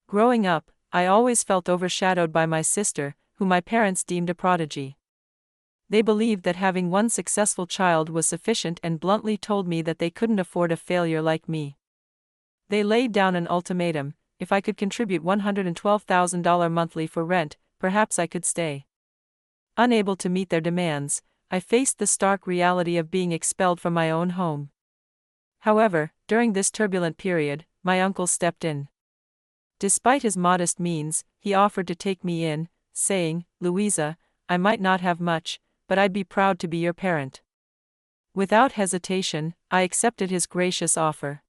Growing up, I always felt overshadowed by my sister, who my parents deemed a prodigy. They believed that having one successful child was sufficient and bluntly told me that they couldn't afford a failure like me. They laid down an ultimatum: if I could contribute $112,000 monthly for rent, perhaps I could stay. Unable to meet their demands, I faced the stark reality of being expelled from my own home. However, during this turbulent period, my uncle stepped in. Despite his modest means, he offered to take me in, saying, "Louisa, I might not have much, but I'd be proud to be your parent." Without hesitation, I accepted his gracious offer.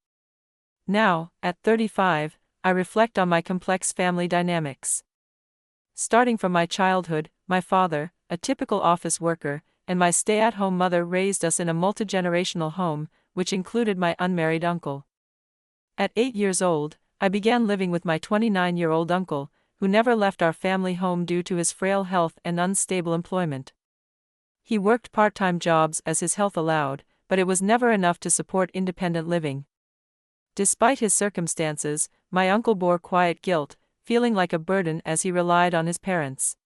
Now, at 35, I reflect on my complex family dynamics. Starting from my childhood, my father, a typical office worker, and my stay-at-home mother raised us in a multi-generational home, which included my unmarried uncle. At 8 years old, I began living with my 29-year-old uncle, who never left our family home due to his frail health and unstable employment. He worked part-time jobs as his health allowed, but it was never enough to support independent living. Despite his circumstances, my uncle bore quiet guilt, feeling like a burden as he relied on his parents.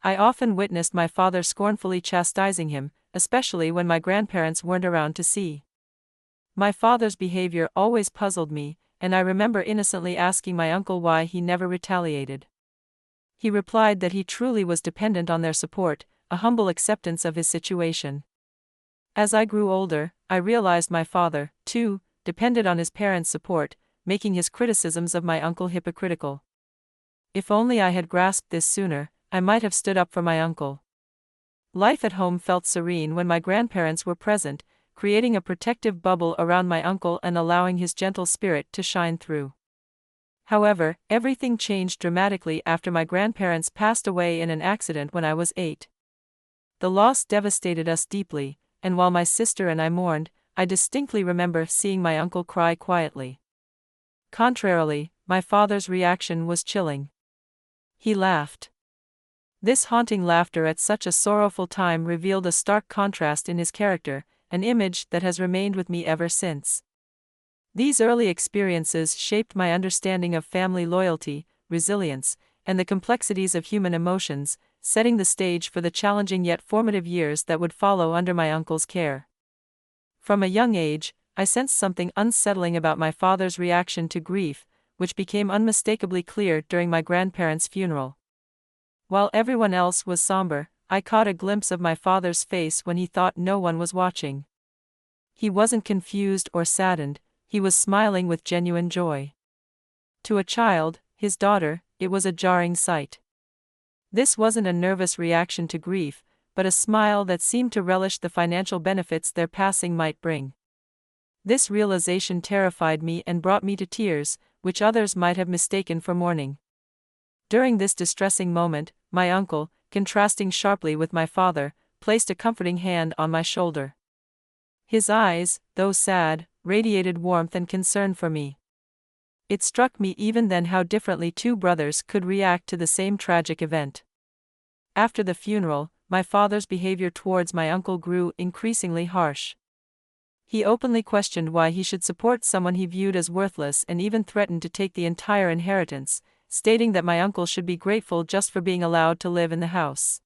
I often witnessed my father scornfully chastising him, especially when my grandparents weren't around to see. My father's behavior always puzzled me, and I remember innocently asking my uncle why he never retaliated. He replied that he truly was dependent on their support, a humble acceptance of his situation. As I grew older, I realized my father, too, depended on his parents' support, making his criticisms of my uncle hypocritical. If only I had grasped this sooner, I might have stood up for my uncle. Life at home felt serene when my grandparents were present, creating a protective bubble around my uncle and allowing his gentle spirit to shine through. However, everything changed dramatically after my grandparents passed away in an accident when I was 8. The loss devastated us deeply, and while my sister and I mourned, I distinctly remember seeing my uncle cry quietly. Contrarily, my father's reaction was chilling. He laughed. This haunting laughter at such a sorrowful time revealed a stark contrast in his character, an image that has remained with me ever since. These early experiences shaped my understanding of family loyalty, resilience, and the complexities of human emotions, setting the stage for the challenging yet formative years that would follow under my uncle's care. From a young age, I sensed something unsettling about my father's reaction to grief, which became unmistakably clear during my grandparents' funeral. While everyone else was somber, I caught a glimpse of my father's face when he thought no one was watching. He wasn't confused or saddened, he was smiling with genuine joy. To a child, his daughter, it was a jarring sight. This wasn't a nervous reaction to grief, but a smile that seemed to relish the financial benefits their passing might bring. This realization terrified me and brought me to tears, which others might have mistaken for mourning. During this distressing moment, my uncle, contrasting sharply with my father, placed a comforting hand on my shoulder. His eyes, though sad, radiated warmth and concern for me. It struck me even then how differently two brothers could react to the same tragic event. After the funeral, my father's behavior towards my uncle grew increasingly harsh. He openly questioned why he should support someone he viewed as worthless and even threatened to take the entire inheritance, stating that my uncle should be grateful just for being allowed to live in the house.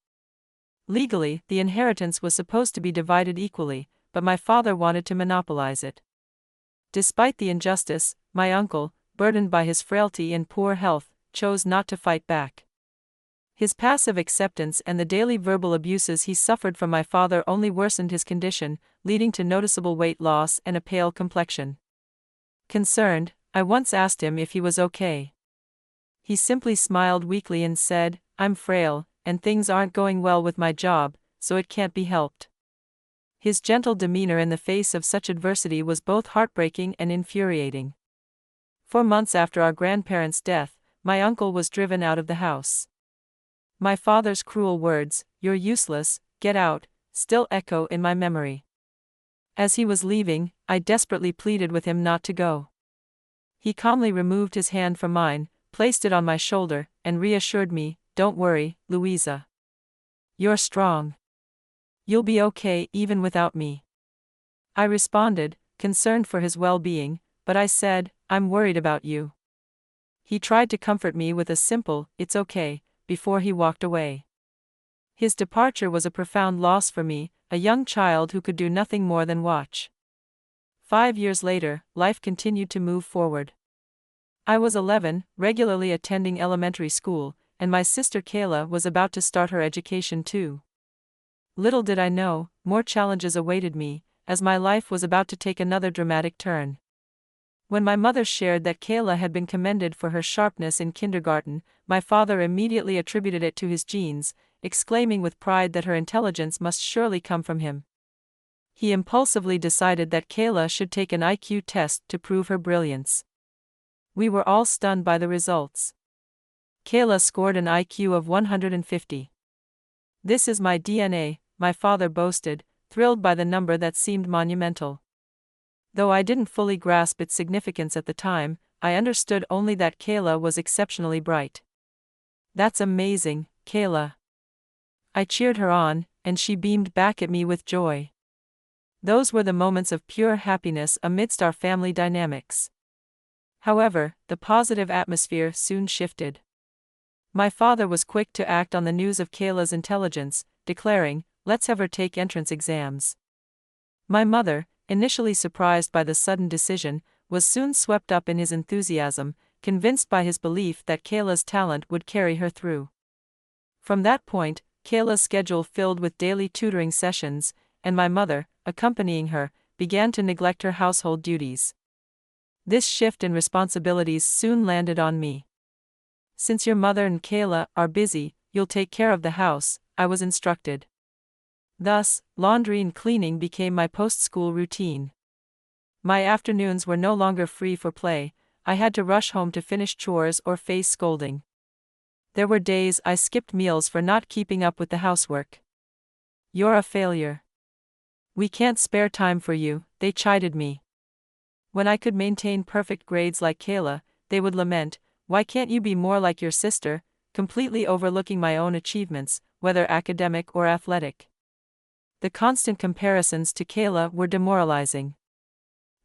Legally, the inheritance was supposed to be divided equally, but my father wanted to monopolize it. Despite the injustice, my uncle, burdened by his frailty and poor health, chose not to fight back. His passive acceptance and the daily verbal abuses he suffered from my father only worsened his condition, leading to noticeable weight loss and a pale complexion. Concerned, I once asked him if he was okay. He simply smiled weakly and said, "I'm frail, and things aren't going well with my job, so it can't be helped." His gentle demeanor in the face of such adversity was both heartbreaking and infuriating. For months after our grandparents' death, my uncle was driven out of the house. My father's cruel words, "You're useless, get out," still echo in my memory. As he was leaving, I desperately pleaded with him not to go. He calmly removed his hand from mine, placed it on my shoulder, and reassured me, "Don't worry, Louisa. You're strong. You'll be okay even without me." I responded, concerned for his well-being, but I said, "I'm worried about you." He tried to comfort me with a simple, "It's okay," before he walked away. His departure was a profound loss for me, a young child who could do nothing more than watch. 5 years later, life continued to move forward. I was 11, regularly attending elementary school, and my sister Kayla was about to start her education too. Little did I know, more challenges awaited me, as my life was about to take another dramatic turn. When my mother shared that Kayla had been commended for her sharpness in kindergarten, my father immediately attributed it to his genes, exclaiming with pride that her intelligence must surely come from him. He impulsively decided that Kayla should take an IQ test to prove her brilliance. We were all stunned by the results. Kayla scored an IQ of 150. "This is my DNA," my father boasted, thrilled by the number that seemed monumental. Though I didn't fully grasp its significance at the time, I understood only that Kayla was exceptionally bright. "That's amazing, Kayla." I cheered her on, and she beamed back at me with joy. Those were the moments of pure happiness amidst our family dynamics. However, the positive atmosphere soon shifted. My father was quick to act on the news of Kayla's intelligence, declaring, "Let's have her take entrance exams." My mother, initially surprised by the sudden decision, was soon swept up in his enthusiasm, convinced by his belief that Kayla's talent would carry her through. From that point, Kayla's schedule filled with daily tutoring sessions, and my mother, accompanying her, began to neglect her household duties. This shift in responsibilities soon landed on me. "Since your mother and Kayla are busy, you'll take care of the house," I was instructed. Thus, laundry and cleaning became my post-school routine. My afternoons were no longer free for play. I had to rush home to finish chores or face scolding. There were days I skipped meals for not keeping up with the housework. "You're a failure. We can't spare time for you," they chided me. When I could maintain perfect grades like Kayla, they would lament, "Why can't you be more like your sister?" completely overlooking my own achievements, whether academic or athletic. The constant comparisons to Kayla were demoralizing.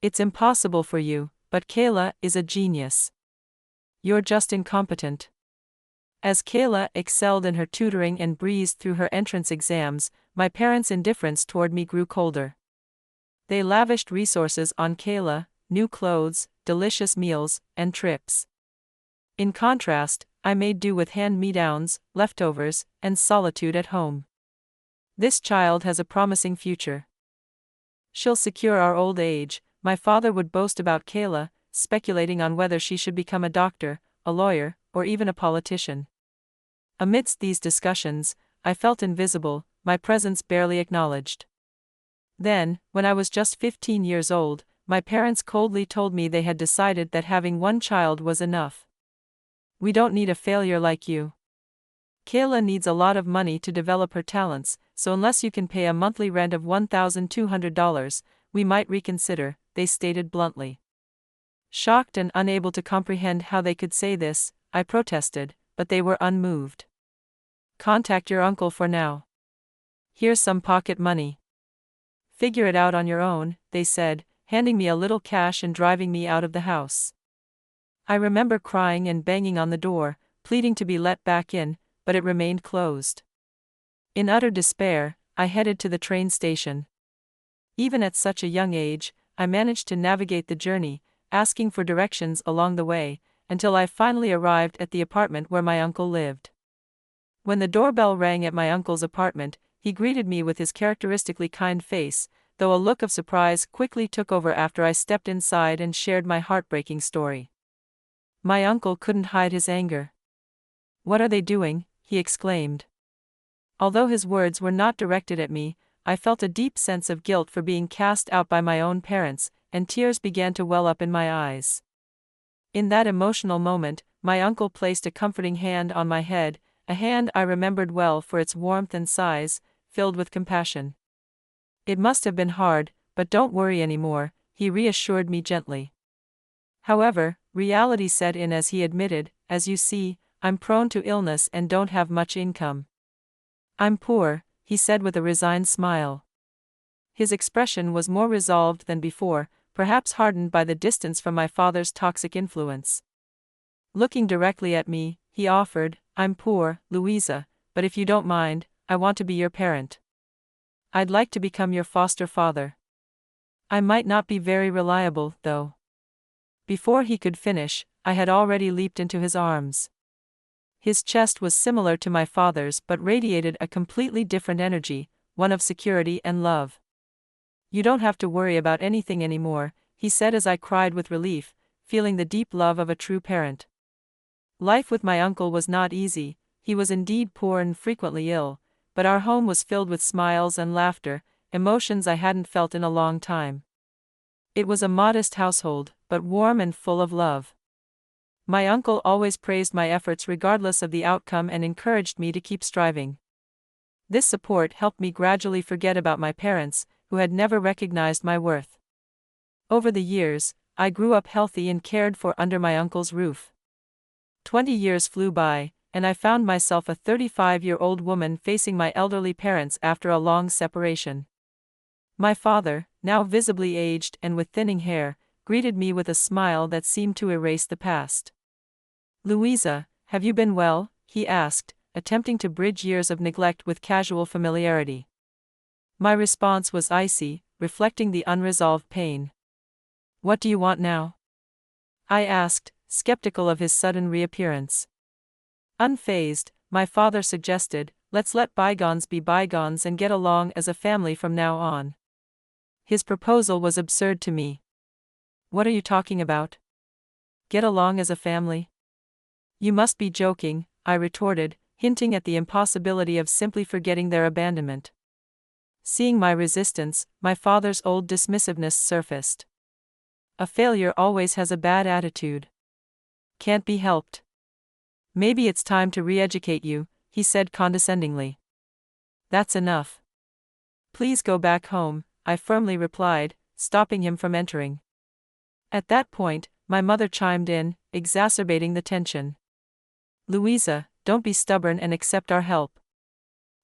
"It's impossible for you, but Kayla is a genius. You're just incompetent." As Kayla excelled in her tutoring and breezed through her entrance exams, my parents' indifference toward me grew colder. They lavished resources on Kayla: new clothes, delicious meals, and trips. In contrast, I made do with hand-me-downs, leftovers, and solitude at home. "This child has a promising future. She'll secure our old age," my father would boast about Kayla, speculating on whether she should become a doctor, a lawyer, or even a politician. Amidst these discussions, I felt invisible, my presence barely acknowledged. Then, when I was just 15 years old, my parents coldly told me they had decided that having one child was enough. "We don't need a failure like you. Kayla needs a lot of money to develop her talents, so unless you can pay a monthly rent of $1,200, we might reconsider," they stated bluntly. Shocked and unable to comprehend how they could say this, I protested, but they were unmoved. "Contact your uncle for now. Here's some pocket money. Figure it out on your own," they said, handing me a little cash and driving me out of the house. I remember crying and banging on the door, pleading to be let back in, but it remained closed. In utter despair, I headed to the train station. Even at such a young age, I managed to navigate the journey, asking for directions along the way, until I finally arrived at the apartment where my uncle lived. When the doorbell rang at my uncle's apartment, he greeted me with his characteristically kind face, though a look of surprise quickly took over after I stepped inside and shared my heartbreaking story. My uncle couldn't hide his anger. "What are they doing?" he exclaimed. Although his words were not directed at me, I felt a deep sense of guilt for being cast out by my own parents, and tears began to well up in my eyes. In that emotional moment, my uncle placed a comforting hand on my head, a hand I remembered well for its warmth and size, filled with compassion. "It must have been hard, but don't worry anymore," he reassured me gently. However, reality set in as he admitted, "As you see, I'm prone to illness and don't have much income." "I'm poor," he said with a resigned smile. His expression was more resolved than before, perhaps hardened by the distance from my father's toxic influence. Looking directly at me, he offered, I'm poor, Louisa, but if you don't mind, I want to be your parent. I'd like to become your foster father. I might not be very reliable, though. Before he could finish, I had already leaped into his arms. His chest was similar to my father's but radiated a completely different energy, one of security and love. You don't have to worry about anything anymore, he said as I cried with relief, feeling the deep love of a true parent. Life with my uncle was not easy, he was indeed poor and frequently ill, but our home was filled with smiles and laughter, emotions I hadn't felt in a long time. It was a modest household, but warm and full of love. My uncle always praised my efforts regardless of the outcome and encouraged me to keep striving. This support helped me gradually forget about my parents, who had never recognized my worth. Over the years, I grew up healthy and cared for under my uncle's roof. 20 years flew by, and I found myself a 35-year-old woman facing my elderly parents after a long separation. My father, now visibly aged and with thinning hair, greeted me with a smile that seemed to erase the past. Louisa, have you been well? He asked, attempting to bridge years of neglect with casual familiarity. My response was icy, reflecting the unresolved pain. What do you want now? I asked, skeptical of his sudden reappearance. Unfazed, my father suggested, let's let bygones be bygones and get along as a family from now on. His proposal was absurd to me. What are you talking about? Get along as a family? You must be joking, I retorted, hinting at the impossibility of simply forgetting their abandonment. Seeing my resistance, my father's old dismissiveness surfaced. A failure always has a bad attitude. Can't be helped. Maybe it's time to re-educate you, he said condescendingly. That's enough. Please go back home, I firmly replied, stopping him from entering. At that point, my mother chimed in, exacerbating the tension. Louisa, don't be stubborn and accept our help.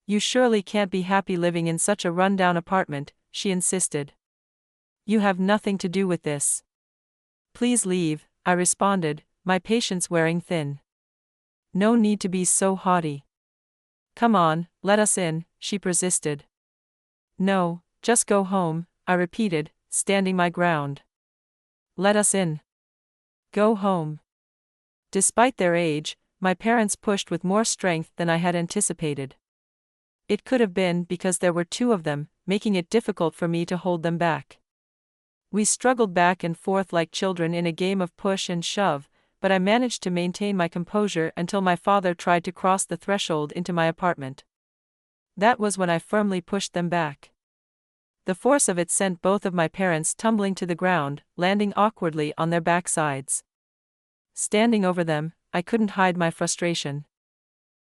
You surely can't be happy living in such a run-down apartment, she insisted. You have nothing to do with this. Please leave, I responded, my patience wearing thin. No need to be so haughty. Come on, let us in, she persisted. No, just go home, I repeated, standing my ground. Let us in. Go home. Despite their age, my parents pushed with more strength than I had anticipated. It could have been because there were two of them, making it difficult for me to hold them back. We struggled back and forth like children in a game of push and shove, but I managed to maintain my composure until my father tried to cross the threshold into my apartment. That was when I firmly pushed them back. The force of it sent both of my parents tumbling to the ground, landing awkwardly on their backsides. Standing over them, I couldn't hide my frustration.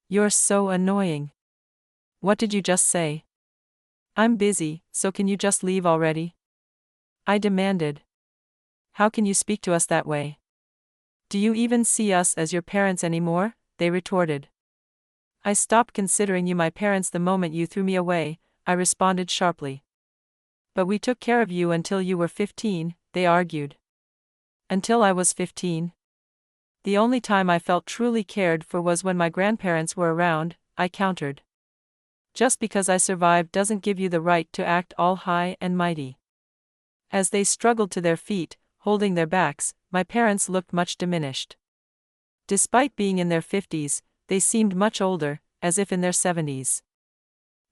You're so annoying. What did you just say? I'm busy, so can you just leave already? I demanded. How can you speak to us that way? Do you even see us as your parents anymore? They retorted. I stopped considering you my parents the moment you threw me away, I responded sharply. But we took care of you until you were 15, they argued. Until I was 15? The only time I felt truly cared for was when my grandparents were around, I countered. Just because I survived doesn't give you the right to act all high and mighty. As they struggled to their feet, holding their backs, my parents looked much diminished. Despite being in their 50s, they seemed much older, as if in their 70s.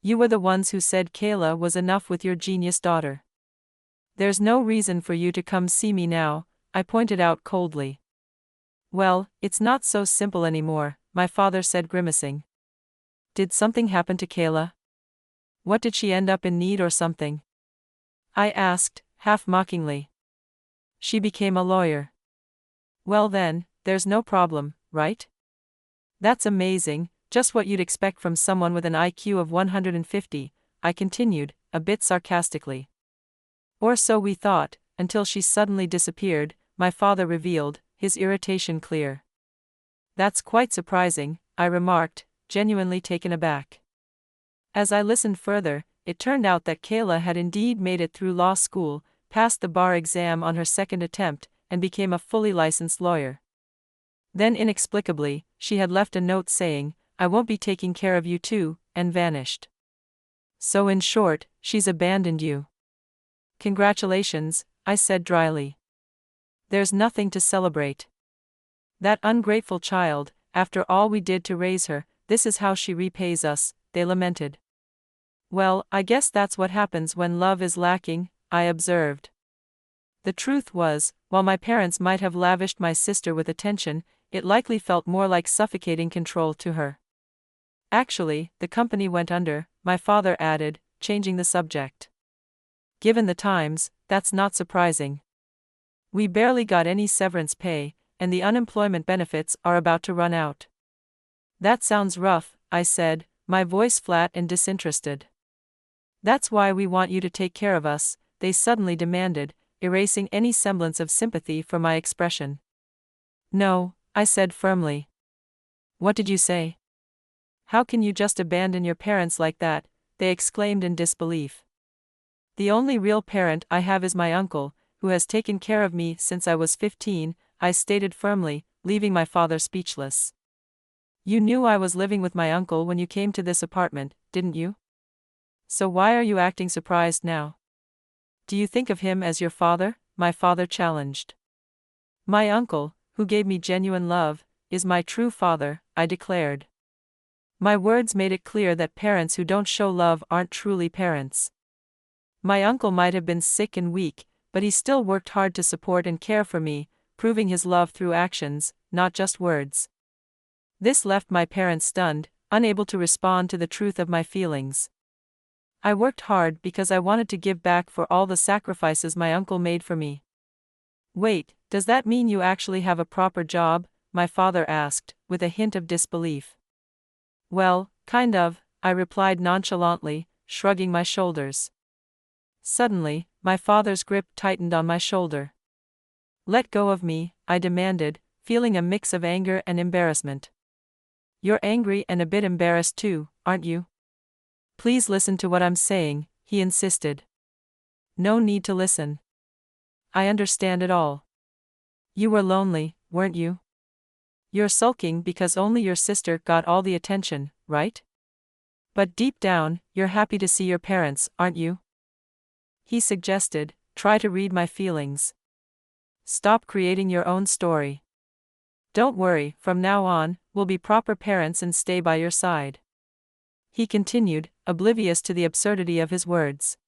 You were the ones who said Kayla was enough with your genius daughter. There's no reason for you to come see me now, I pointed out coldly. Well, it's not so simple anymore, my father said grimacing. Did something happen to Kayla? What did she end up in need or something? I asked, half mockingly. She became a lawyer. Well then, there's no problem, right? That's amazing, just what you'd expect from someone with an IQ of 150, I continued, a bit sarcastically. Or so we thought, until she suddenly disappeared, my father revealed, his irritation clear. That's quite surprising, I remarked, genuinely taken aback. As I listened further, it turned out that Kayla had indeed made it through law school, passed the bar exam on her second attempt, and became a fully licensed lawyer. Then inexplicably, she had left a note saying, "I won't be taking care of you too," and vanished. So in short, she's abandoned you. Congratulations, I said dryly. There's nothing to celebrate. That ungrateful child, after all we did to raise her, this is how she repays us, they lamented. Well, I guess that's what happens when love is lacking, I observed. The truth was, while my parents might have lavished my sister with attention, it likely felt more like suffocating control to her. Actually, the company went under, my father added, changing the subject. Given the times, that's not surprising. We barely got any severance pay, and the unemployment benefits are about to run out. That sounds rough, I said, my voice flat and disinterested. That's why we want you to take care of us, they suddenly demanded, erasing any semblance of sympathy for my expression. No, I said firmly. What did you say? How can you just abandon your parents like that? They exclaimed in disbelief. The only real parent I have is my uncle, who has taken care of me since I was 15, I stated firmly, leaving my father speechless. You knew I was living with my uncle when you came to this apartment, didn't you? So why are you acting surprised now? Do you think of him as your father? My father challenged. My uncle, who gave me genuine love, is my true father, I declared. My words made it clear that parents who don't show love aren't truly parents. My uncle might have been sick and weak, but he still worked hard to support and care for me, proving his love through actions, not just words. This left my parents stunned, unable to respond to the truth of my feelings. I worked hard because I wanted to give back for all the sacrifices my uncle made for me. Wait, does that mean you actually have a proper job? My father asked, with a hint of disbelief. Well, kind of, I replied nonchalantly, shrugging my shoulders. Suddenly, my father's grip tightened on my shoulder. Let go of me, I demanded, feeling a mix of anger and embarrassment. You're angry and a bit embarrassed too, aren't you? Please listen to what I'm saying, he insisted. No need to listen. I understand it all. You were lonely, weren't you? You're sulking because only your sister got all the attention, right? But deep down, you're happy to see your parents, aren't you? He suggested, try to read my feelings. Stop creating your own story. Don't worry, from now on, we'll be proper parents and stay by your side. He continued, oblivious to the absurdity of his words.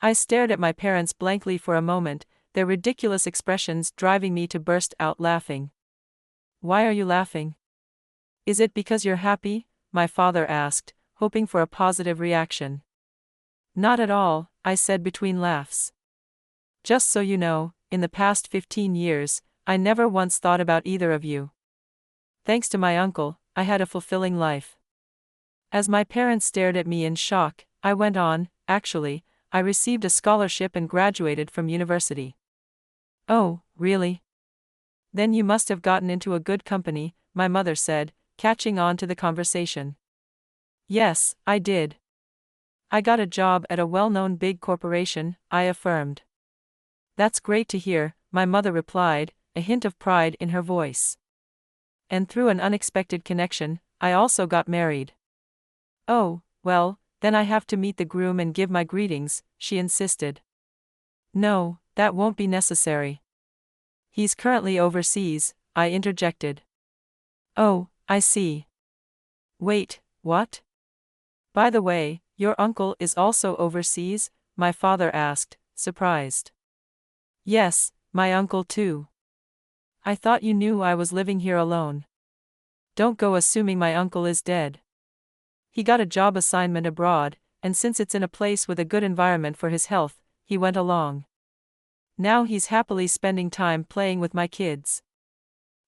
I stared at my parents blankly for a moment, their ridiculous expressions driving me to burst out laughing. Why are you laughing? Is it because you're happy? My father asked, hoping for a positive reaction. Not at all, I said between laughs. Just so you know, in the past 15 years, I never once thought about either of you. Thanks to my uncle, I had a fulfilling life. As my parents stared at me in shock, I went on, actually, I received a scholarship and graduated from university. Oh, really? Then you must have gotten into a good company, my mother said, catching on to the conversation. Yes, I did. I got a job at a well-known big corporation, I affirmed. That's great to hear, my mother replied, a hint of pride in her voice. And through an unexpected connection, I also got married. Oh, well, then I have to meet the groom and give my greetings, she insisted. No, that won't be necessary. He's currently overseas, I interjected. Oh, I see. Wait, what? By the way, your uncle is also overseas? My father asked, surprised. Yes, my uncle too. I thought you knew I was living here alone. Don't go assuming my uncle is dead. He got a job assignment abroad, and since it's in a place with a good environment for his health, he went along. Now he's happily spending time playing with my kids.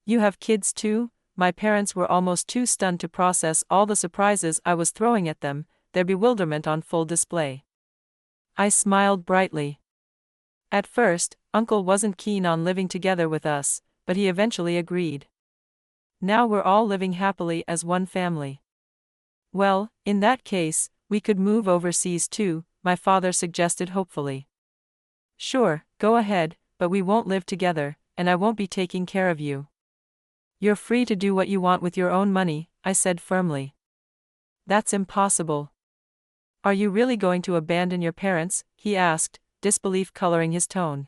You have kids too? My parents were almost too stunned to process all the surprises I was throwing at them, their bewilderment on full display. I smiled brightly. At first, Uncle wasn't keen on living together with us, but he eventually agreed. Now we're all living happily as one family. Well, in that case, we could move overseas too, my father suggested hopefully. Sure, go ahead, but we won't live together, and I won't be taking care of you. You're free to do what you want with your own money, I said firmly. That's impossible. Are you really going to abandon your parents? He asked, disbelief coloring his tone.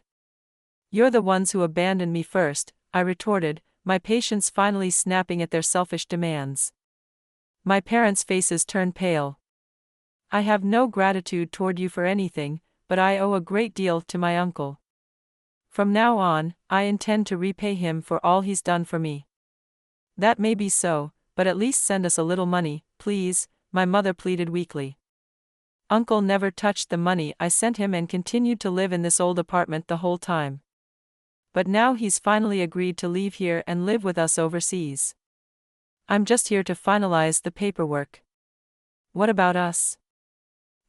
You're the ones who abandoned me first, I retorted, my patience finally snapping at their selfish demands. My parents' faces turned pale. I have no gratitude toward you for anything, but I owe a great deal to my uncle. From now on, I intend to repay him for all he's done for me. That may be so, but at least send us a little money, please, my mother pleaded weakly. Uncle never touched the money I sent him and continued to live in this old apartment the whole time. But now he's finally agreed to leave here and live with us overseas. I'm just here to finalize the paperwork. What about us?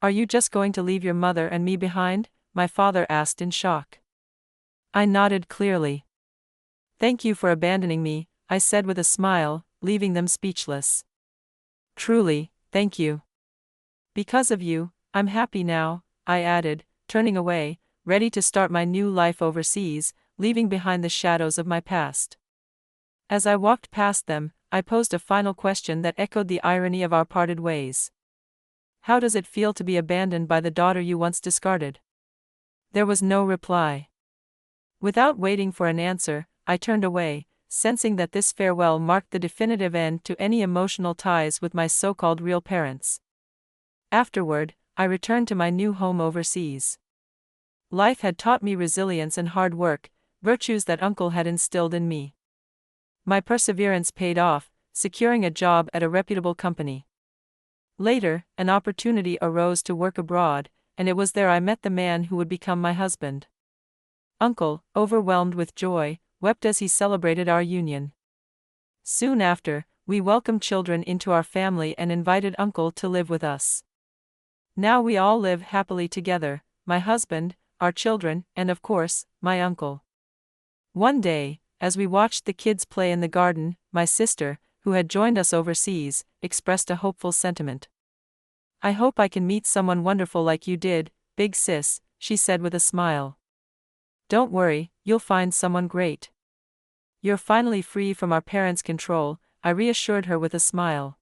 Are you just going to leave your mother and me behind? My father asked in shock. I nodded clearly. Thank you for abandoning me, I said with a smile, leaving them speechless. Truly, thank you. Because of you, I'm happy now, I added, turning away, ready to start my new life overseas, leaving behind the shadows of my past. As I walked past them, I posed a final question that echoed the irony of our parted ways. How does it feel to be abandoned by the daughter you once discarded? There was no reply. Without waiting for an answer, I turned away, sensing that this farewell marked the definitive end to any emotional ties with my so-called real parents. Afterward, I returned to my new home overseas. Life had taught me resilience and hard work, virtues that Uncle had instilled in me. My perseverance paid off, securing a job at a reputable company. Later, an opportunity arose to work abroad, and it was there I met the man who would become my husband. Uncle, overwhelmed with joy, wept as he celebrated our union. Soon after, we welcomed children into our family and invited Uncle to live with us. Now we all live happily together, my husband, our children, and of course, my uncle. One day, as we watched the kids play in the garden, my sister, who had joined us overseas, expressed a hopeful sentiment. I hope I can meet someone wonderful like you did, big sis, she said with a smile. Don't worry, you'll find someone great. You're finally free from our parents' control, I reassured her with a smile.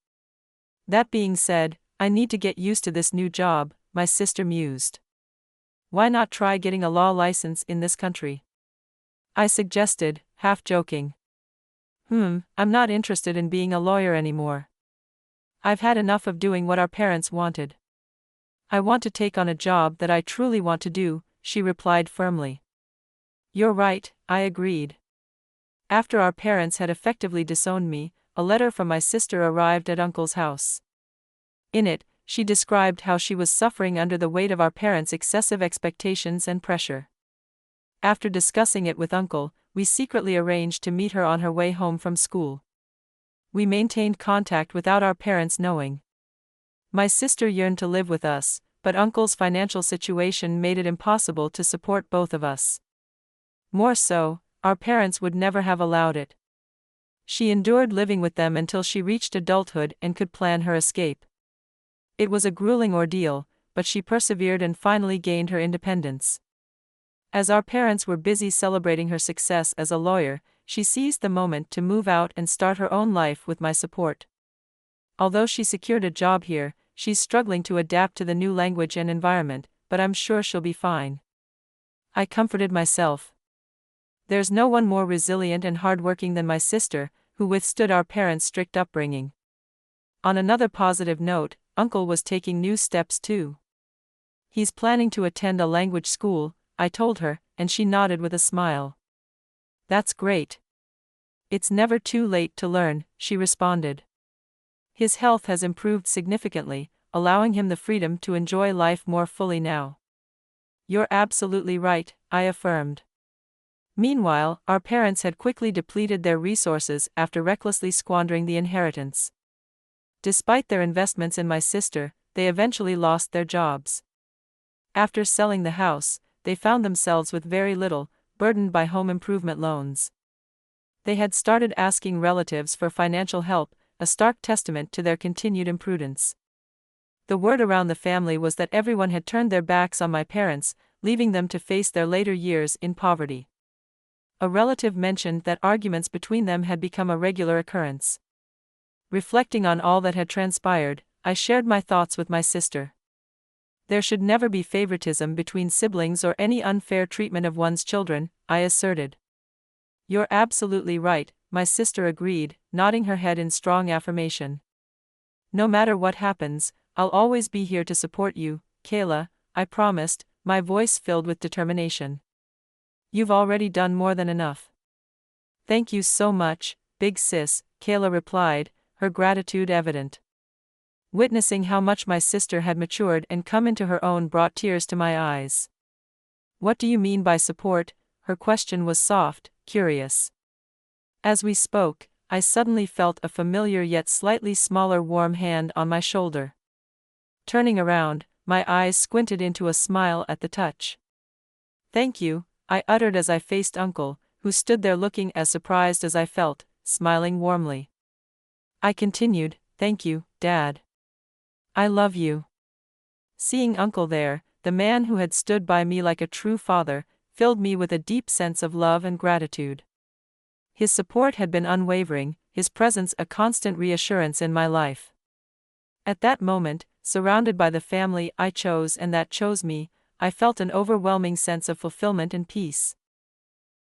That being said, I need to get used to this new job, my sister mused. Why not try getting a law license in this country? I suggested, half joking. I'm not interested in being a lawyer anymore. I've had enough of doing what our parents wanted. I want to take on a job that I truly want to do, she replied firmly. You're right, I agreed. After our parents had effectively disowned me, a letter from my sister arrived at Uncle's house. In it, she described how she was suffering under the weight of our parents' excessive expectations and pressure. After discussing it with Uncle, we secretly arranged to meet her on her way home from school. We maintained contact without our parents knowing. My sister yearned to live with us, but Uncle's financial situation made it impossible to support both of us. More so, our parents would never have allowed it. She endured living with them until she reached adulthood and could plan her escape. It was a grueling ordeal, but she persevered and finally gained her independence. As our parents were busy celebrating her success as a lawyer, she seized the moment to move out and start her own life with my support. Although she secured a job here, she's struggling to adapt to the new language and environment, but I'm sure she'll be fine. I comforted myself. There's no one more resilient and hardworking than my sister, who withstood our parents' strict upbringing. On another positive note, Uncle was taking new steps too. He's planning to attend a language school, I told her, and she nodded with a smile. That's great. It's never too late to learn, she responded. His health has improved significantly, allowing him the freedom to enjoy life more fully now. You're absolutely right, I affirmed. Meanwhile, our parents had quickly depleted their resources after recklessly squandering the inheritance. Despite their investments in my sister, they eventually lost their jobs. After selling the house, they found themselves with very little, burdened by home improvement loans. They had started asking relatives for financial help, a stark testament to their continued imprudence. The word around the family was that everyone had turned their backs on my parents, leaving them to face their later years in poverty. A relative mentioned that arguments between them had become a regular occurrence. Reflecting on all that had transpired, I shared my thoughts with my sister. There should never be favoritism between siblings or any unfair treatment of one's children, I asserted. You're absolutely right, my sister agreed, nodding her head in strong affirmation. No matter what happens, I'll always be here to support you, Kayla, I promised, my voice filled with determination. You've already done more than enough. Thank you so much, big sis, Kayla replied, her gratitude evident. Witnessing how much my sister had matured and come into her own brought tears to my eyes. What do you mean by support? Her question was soft, curious. As we spoke, I suddenly felt a familiar yet slightly smaller warm hand on my shoulder. Turning around, my eyes squinted into a smile at the touch. Thank you, I uttered as I faced Uncle, who stood there looking as surprised as I felt, smiling warmly. I continued, thank you, Dad. I love you. Seeing Uncle there, the man who had stood by me like a true father, filled me with a deep sense of love and gratitude. His support had been unwavering, his presence a constant reassurance in my life. At that moment, surrounded by the family I chose and that chose me, I felt an overwhelming sense of fulfillment and peace.